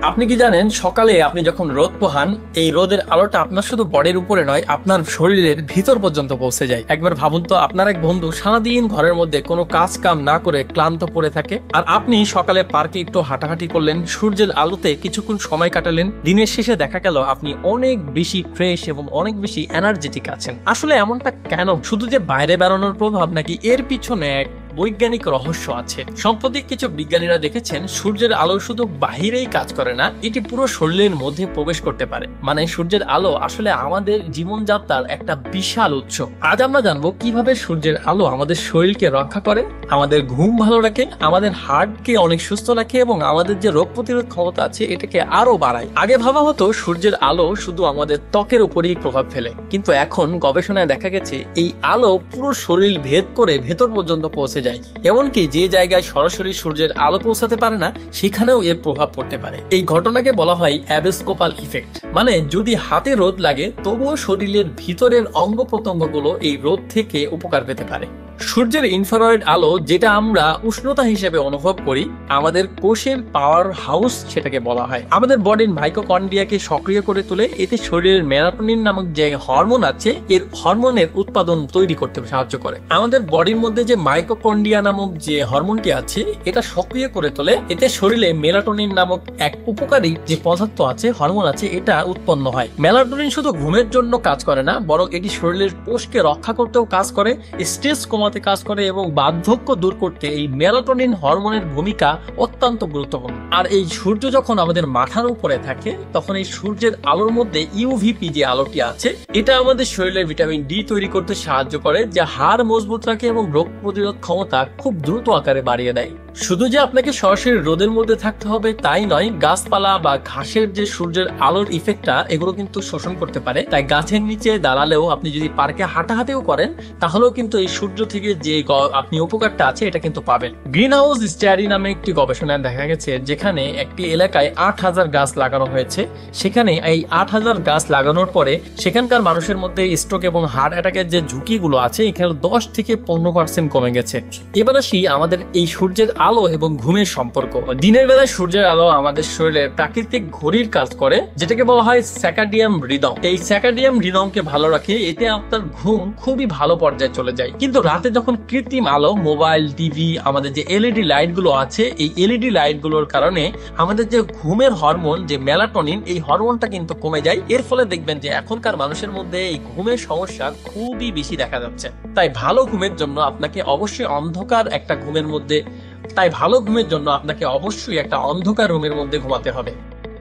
আপনি কি জানেন সকালে আপনি যখন রোদ পোহান এই রোদের আলোটা আপনার শুধু বডির উপরে নয় আপনার শরীরের ভিতর পর্যন্ত পৌঁছে যায়। একবার ভাবুন তো, আপনার এক বন্ধু সারাদিন ঘরের মধ্যে কোনো কাজ কাম না করে ক্লান্ত পড়ে থাকে, আর আপনি সকালে পার্কে একটু হাঁটাহাঁটি করলেন, সূর্যের আলোতে কিছুক্ষণ সময় কাটালেন, দিনের শেষে দেখা গেল আপনি অনেক বেশি ফ্রেশ এবং অনেক বেশি এনার্জেটিক আছেন। আসলে এমনটা কেন? শুধু যে বাইরে বেরোনোর প্রভাব, নাকি এর পিছনে এক বৈজ্ঞানিক রহস্য আছে? সম্প্রতি কিছু বিজ্ঞানীরা দেখেছেন সূর্যের আলো শুধু বাহিরেই কাজ করে না, এটি পুরো শরীরের মধ্যে প্রবেশ করতে পারে। মানে সূর্যের আলো আসলে আমাদের জীবনযাত্রার একটা বিশাল উৎস। আজ আমরা জানবো কিভাবে সূর্যের আলো আমাদের শরীরকে রক্ষা করে, আমাদের ঘুম ভালো রাখে, আমাদের হার্টকে অনেক সুস্থ রাখে এবং আমাদের যে রোগ প্রতিরোধ ক্ষমতা আছে এটাকে আরো বাড়ায়। আগে ভাবা হতো সূর্যের আলো শুধু আমাদের ত্বকের উপরেই প্রভাব ফেলে, কিন্তু এখন গবেষণায় দেখা গেছে এই আলো পুরো শরীর ভেদ করে ভেতর পর্যন্ত পৌঁছে যায়। এমনকি যে জায়গায় সরাসরি সূর্যের আলো পৌঁছাতে পারে না সেখানেও এর প্রভাব পড়তে পারে। এই ঘটনাকে বলা হয় অ্যাবেস্কোপাল ইফেক্ট। মানে যদি হাতে রোদ লাগে তবুও শরীরের ভিতরের অঙ্গ প্রত্যঙ্গগুলো এই রোদ থেকে উপকার পেতে পারে। সূর্যের ইনফ্রারেড আলো, যেটা আমরা উষ্ণতা হিসেবে অনুভব করি, আমাদের কোষের পাওয়ার হাউস সেটাকে বলা হয়। আমাদের বডির মাইটোকন্ড্রিয়াকে সক্রিয় করে তোলে। এতে শরীরের মেলাটোনিন নামক যে হরমোন আছে এর হরমোনের উৎপাদন তৈরি করতে সাহায্য করে। আমাদের বডির মধ্যে যে মাইটোকন্ড্রিয়া নামক যে হরমোনটি আছে এটা সক্রিয় করে তোলে। এতে শরীরে মেলাটোনিন নামক এক উপকারী যে পদার্থ আছে, হরমোন আছে, এটা উৎপন্ন হয়। মেলাটোনিন শুধু ঘুমের জন্য কাজ করে না, বরং এটি শরীরের কোষকে রক্ষা করতেও কাজ করে, স্ট্রেস কাজ করে এবং বার্ধক্য দূর করতে এই মেলাটোনিন হরমোনের ভূমিকা অত্যন্ত গুরুত্বপূর্ণ। আর এই সূর্য যখন আমাদের মাথার উপরে থাকে তখন এই সূর্যের আলোর মধ্যে ইউভিপি যে আলোটি আছে এটা আমাদের শরীরে ভিটামিন ডি তৈরি করতে সাহায্য করে, যা হাড় মজবুত রাখে এবং রোগ প্রতিরোধ ক্ষমতা খুব দ্রুত আকারে বাড়িয়ে দেয়। শুধু যে আপনাকে সরাসরি রোদের মধ্যে থাকতে হবে তাই নয়, গাছপালা বা ঘাসের যে সূর্যের আলোর ইফেক্টটা এগুলো কিন্তু শোষণ করতে পারে। তাই গাছের নিচে দাঁড়ালেও, আপনি যদি পার্কে হাঁটাহাঁটিও করেন তাহলেও কিন্তু এই সূর্য থেকে যে আপনি উপকারটা আছে এটা কিন্তু পাবেন। গ্রিন হাউস স্টাডি নামে একটি গবেষণায় দেখা গেছে যেখানে একটি এলাকায় 8,000 গাছ লাগানো হয়েছে। সেখানে এই 8,000 গাছ লাগানোর পরে সেখানকার মানুষের মধ্যে স্ট্রোক এবং হার্ট অ্যাটাকের যে ঝুঁকিগুলো আছে এখানে 10 থেকে 15% কমে গেছে। এবার আসি আমাদের এই সূর্যের আলো এবং ঘুমের সম্পর্ক। দিনের বেলায় সূর্যের আলো আমাদের শরীরে প্রাকৃতিক ঘড়ির কাজ করে, যেটাকে বলা হয় সার্কাডিয়ান রিদম। এই সার্কাডিয়ান রিদমকে ভালো রাখে, এতে আপনার ঘুম খুবই ভালো পর্যায়ে চলে যায়। কিন্তু রাতে যখন কৃত্রিম আলো, মোবাইল, টিভি, আমাদের যে এলইডি লাইট গুলো আছে, এই এলইডি লাইট গুলোর কারণে আমাদের যে ঘুমের হরমোন যে মেলাটোনিন, এই হরমোনটা কিন্তু কমে যায়। এর ফলে দেখবেন যে এখনকার মানুষের মধ্যে এই ঘুমের সমস্যা খুবই বেশি দেখা যাচ্ছে। তাই ভালো ঘুমের জন্য আপনাকে অবশ্যই একটা অন্ধকার রুমের মধ্যে ঘুমাতে হবে।